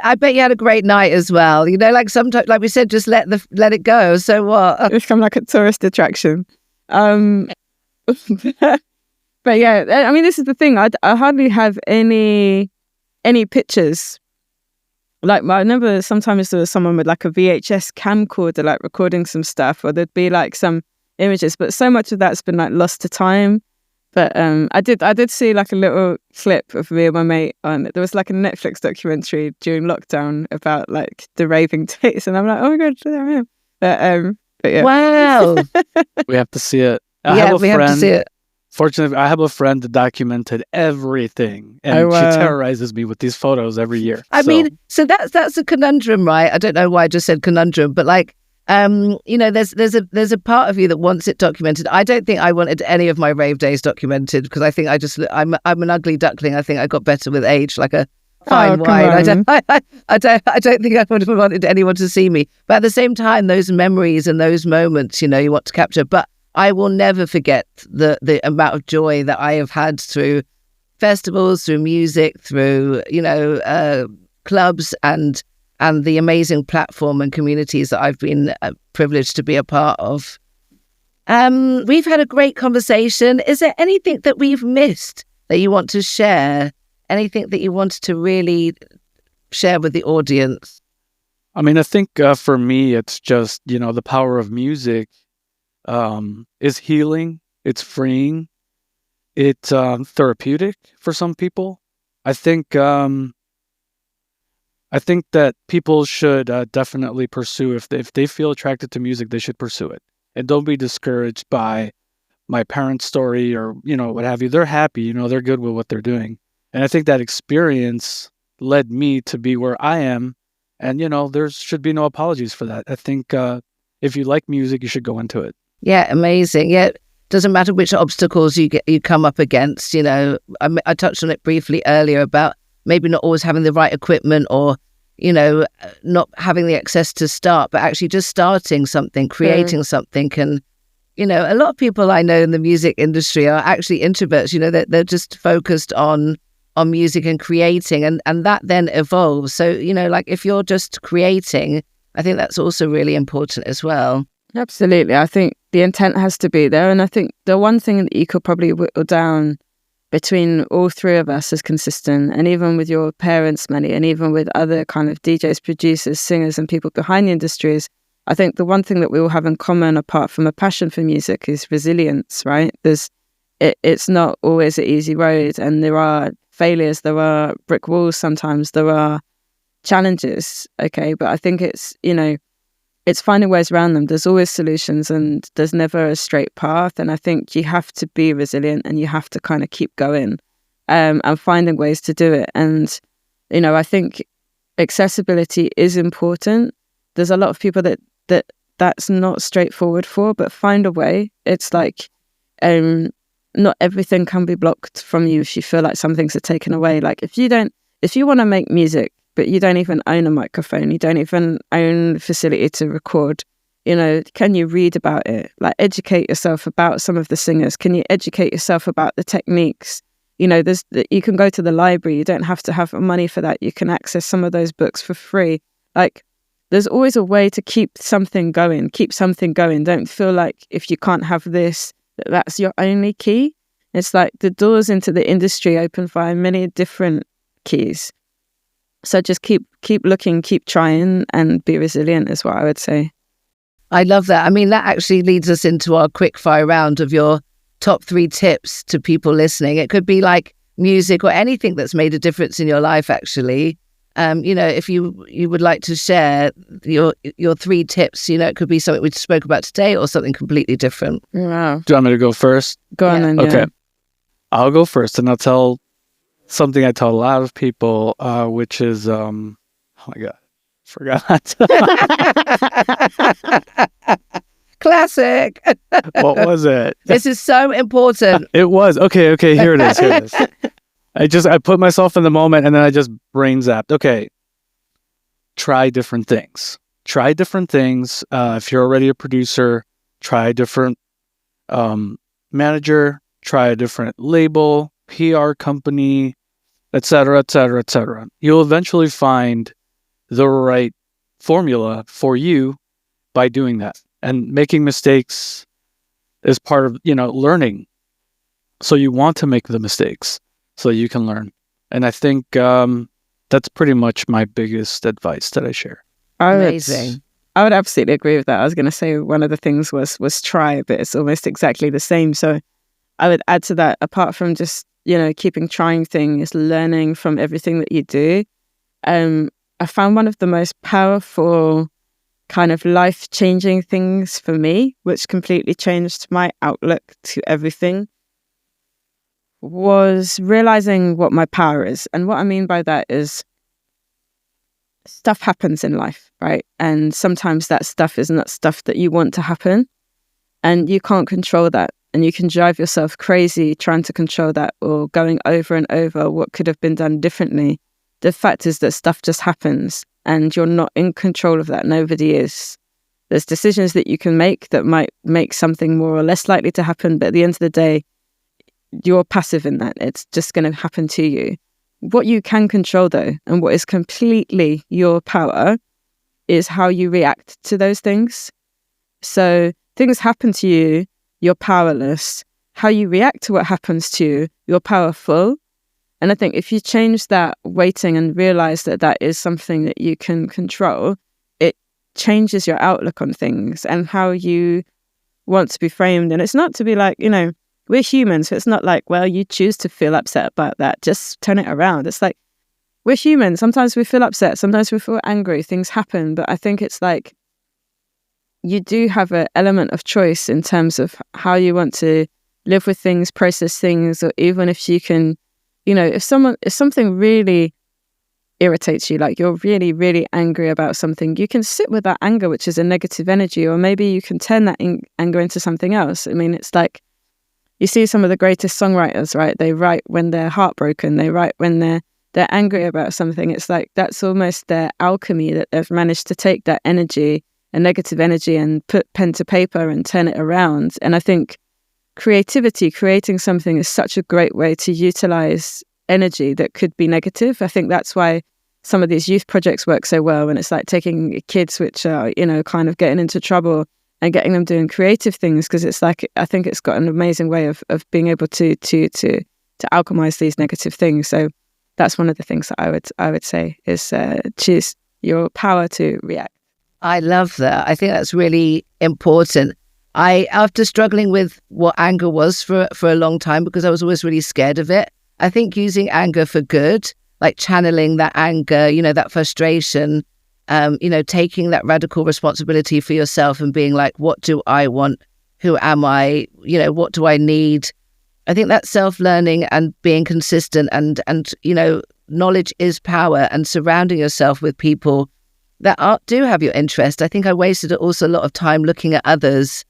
I bet you had a great night as well. Like sometimes, like we said, just let it go. So what? It's become like a tourist attraction. But yeah, I mean, this is the thing. I hardly have any pictures. Like I remember sometimes there was someone with like a VHS camcorder, like recording some stuff, or there'd be like some images, but so much of that's been like lost to time. But I did see like a little clip of me and my mate on. There was like a Netflix documentary during lockdown about like the raving days, and I'm like, oh my god, there I am. But yeah. Wow. We have to see it. Have to see it. Fortunately, I have a friend that documented everything, and she terrorizes me with these photos every year. I mean, so that's a conundrum, right? I don't know why I just said conundrum, but like, there's a part of you that wants it documented. I don't think I wanted any of my rave days documented, because I think I'm an ugly duckling. I think I got better with age, like a fine wine. I don't think I would have wanted anyone to see me. But at the same time, those memories and those moments, you want to capture. But I will never forget the amount of joy that I have had through festivals, through music, through clubs, and the amazing platform and communities that I've been privileged to be a part of. We've had a great conversation. Is there anything that we've missed that you want to share? Anything that you wanted to really share with the audience? I mean, I think for me, it's just, the power of music is healing. It's freeing. It's therapeutic for some people. I think that people should definitely pursue, if they feel attracted to music, they should pursue it. And don't be discouraged by my parents' story or, what have you. They're happy, they're good with what they're doing. And I think that experience led me to be where I am. And, there should be no apologies for that. I think if you like music, you should go into it. Yeah, amazing. Yeah, doesn't matter which obstacles you come up against. I touched on it briefly earlier about maybe not always having the right equipment, or, not having the access to start, but actually just starting something, creating something. And, a lot of people I know in the music industry are actually introverts. They're just focused on music and creating, and that then evolves. So, like if you're just creating, I think that's also really important as well. Absolutely. I think the intent has to be there. And I think the one thing that you could probably whittle down between all three of us is consistent. And even with your parents, Manny, and even with other kind of DJs, producers, singers, and people behind the industries, I think the one thing that we all have in common, apart from a passion for music, is resilience, right? It's not always an easy road, and there are failures, there are brick walls sometimes, there are challenges, okay? But I think it's, it's finding ways around them. There's always solutions, and there's never a straight path. And I think you have to be resilient, and you have to kind of keep going and finding ways to do it. And, I think accessibility is important. There's a lot of people that's not straightforward for, but find a way. It's like not everything can be blocked from you if you feel like some things are taken away. Like if you want to make music, but you don't even own a microphone, you don't even own the facility to record, can you read about it? Like educate yourself about some of the singers. Can you educate yourself about the techniques? You can go to the library. You don't have to have money for that. You can access some of those books for free. Like there's always a way to keep something going. Don't feel like if you can't have this, that's your only key. It's like the doors into the industry open via many different keys. So just keep looking, keep trying, and be resilient is what I would say. I love that. I mean, that actually leads us into our quick fire round of your top 3 tips to people listening. It could be like music or anything that's made a difference in your life, actually. If you would like to share your 3 tips, it could be something we spoke about today or something completely different. Wow. Do you want me to go first? Go on then. Okay. I'll go first, and I'll tell something I tell a lot of people, which is, oh my God, forgot. Classic. What was it? This is so important. It was. Okay, here it is. I put myself in the moment, and then I just brain zapped. Okay. Try different things. If you're already a producer, try a different manager, try a different label, PR company, etc., etc., etc. You'll eventually find the right formula for you by doing that. And making mistakes is part of, learning. So you want to make the mistakes so you can learn. And I think that's pretty much my biggest advice that I share. Amazing. I would absolutely agree with that. I was going to say one of the things was try, but it's almost exactly the same. So I would add to that, apart from just, keeping trying things, learning from everything that you do. I found one of the most powerful kind of life-changing things for me, which completely changed my outlook to everything, was realizing what my power is. And what I mean by that is stuff happens in life, right? And sometimes that stuff is not stuff that you want to happen, and you can't control that. And you can drive yourself crazy trying to control that, or going over and over what could have been done differently. The fact is that stuff just happens, and you're not in control of that. Nobody is. There's decisions that you can make that might make something more or less likely to happen, but at the end of the day, you're passive in that. It's just going to happen to you. What you can control, though, and what is completely your power, is how you react to those things. So things happen to you, you're powerless. How you react to what happens to you, you're powerful. And I think if you change that weighting and realize that that is something that you can control, it changes your outlook on things and how you want to be framed. And it's not to be like, we're humans, so it's not like, well, you choose to feel upset about that. Just turn it around. It's like, we're human. Sometimes we feel upset. Sometimes we feel angry. Things happen. But I think it's like, you do have an element of choice in terms of how you want to live with things, process things, or even if you can, if something really irritates you, like you're really, really angry about something, you can sit with that anger, which is a negative energy, or maybe you can turn that anger into something else. I mean, it's like, you see some of the greatest songwriters, right? They write when they're heartbroken. They write when they're angry about something. It's like, that's almost their alchemy, that they've managed to take that energy, a negative energy, and put pen to paper and turn it around. And I think creativity, creating something, is such a great way to utilize energy that could be negative. I think that's why some of these youth projects work so well, and it's like taking kids which are, you know, kind of getting into trouble and getting them doing creative things, because it's like, I think it's got an amazing way of being able to alchemize these negative things. So that's one of the things that I would say is choose your power to react. I love that. I think that's really important. After struggling with what anger was for a long time, because I was always really scared of it, I think using anger for good, like channeling that anger, you know, that frustration, you know, taking that radical responsibility for yourself and being like, what do I want? Who am I? You know, what do I need? I think that self-learning and being consistent and you know, knowledge is power, and surrounding yourself with people that do have your interest. I think I wasted also a lot of time looking at others,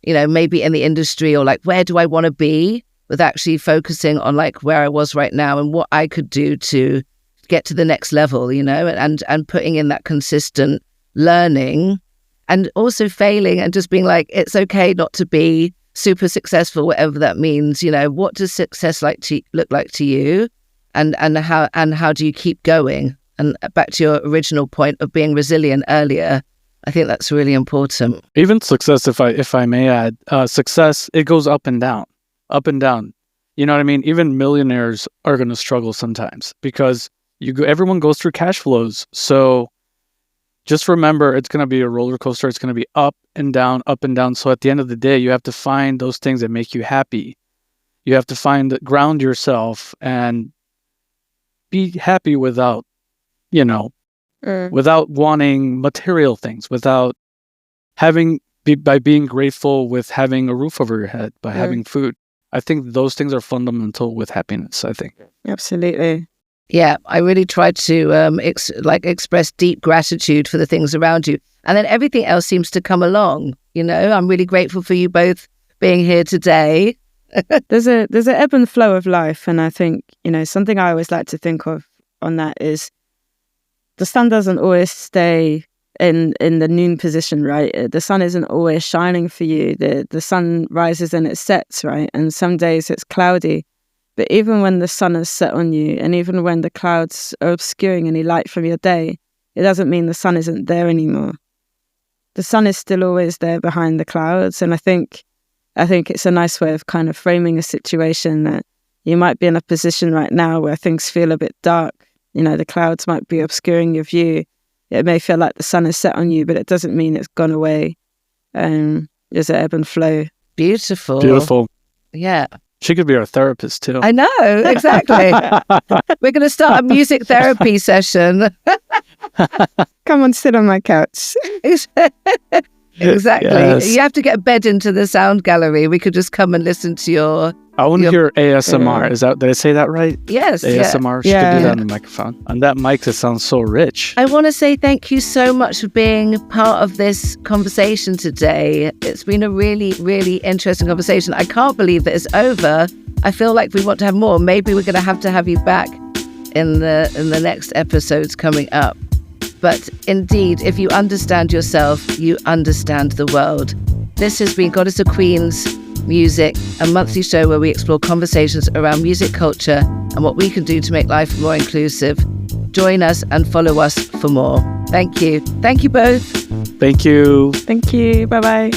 you know, maybe in the industry, or like, where do I want to be, with actually focusing on like where I was right now and what I could do to get to the next level, you know, and putting in that consistent learning, and also failing and just being like, it's okay not to be super successful, whatever that means. You know, what does success look like to you, and how do you keep going? And back to your original point of being resilient earlier, I think that's really important. Even success, if I may add, success, it goes up and down. You know what I mean? Even millionaires are going to struggle sometimes, because everyone goes through cash flows. So just remember, it's going to be a roller coaster. It's going to be up and down, up and down. So at the end of the day, you have to find those things that make you happy. You have to ground yourself and be happy without, you know, without wanting material things, without by being grateful with having a roof over your head, by having food. I think those things are fundamental with happiness, I think. Absolutely. Yeah, I really try to express deep gratitude for the things around you. And then everything else seems to come along. You know, I'm really grateful for you both being here today. There's an ebb and flow of life. And I think, you know, something I always like to think of on that is the sun doesn't always stay in the noon position, right? The sun isn't always shining for you. The sun rises and it sets, right? And some days it's cloudy. But even when the sun has set on you, and even when the clouds are obscuring any light from your day, it doesn't mean the sun isn't there anymore. The sun is still always there behind the clouds. And I think it's a nice way of kind of framing a situation that you might be in a position right now where things feel a bit dark. You know, the clouds might be obscuring your view. It may feel like the sun is set on you, but it doesn't mean it's gone away. There's an ebb and flow. Beautiful. Yeah. She could be our therapist too. I know, exactly. We're going to start a music therapy session. Come on, sit on my couch. Exactly. Yes. You have to get a bed into the sound gallery. We could just come and listen to your... I want to hear ASMR. Did I say that right? Yes. ASMR. She could do that on the microphone. On that mic, it sounds so rich. I want to say thank you so much for being part of this conversation today. It's been a really, really interesting conversation. I can't believe that it's over. I feel like we want to have more. Maybe we're going to have you back in the next episodes coming up. But indeed, if you understand yourself, you understand the world. This has been Goddess of Queens Music, a monthly show where we explore conversations around music culture and what we can do to make life more inclusive. Join us and follow us for more. Thank you. Thank you both. Thank you. Thank you. Bye-bye.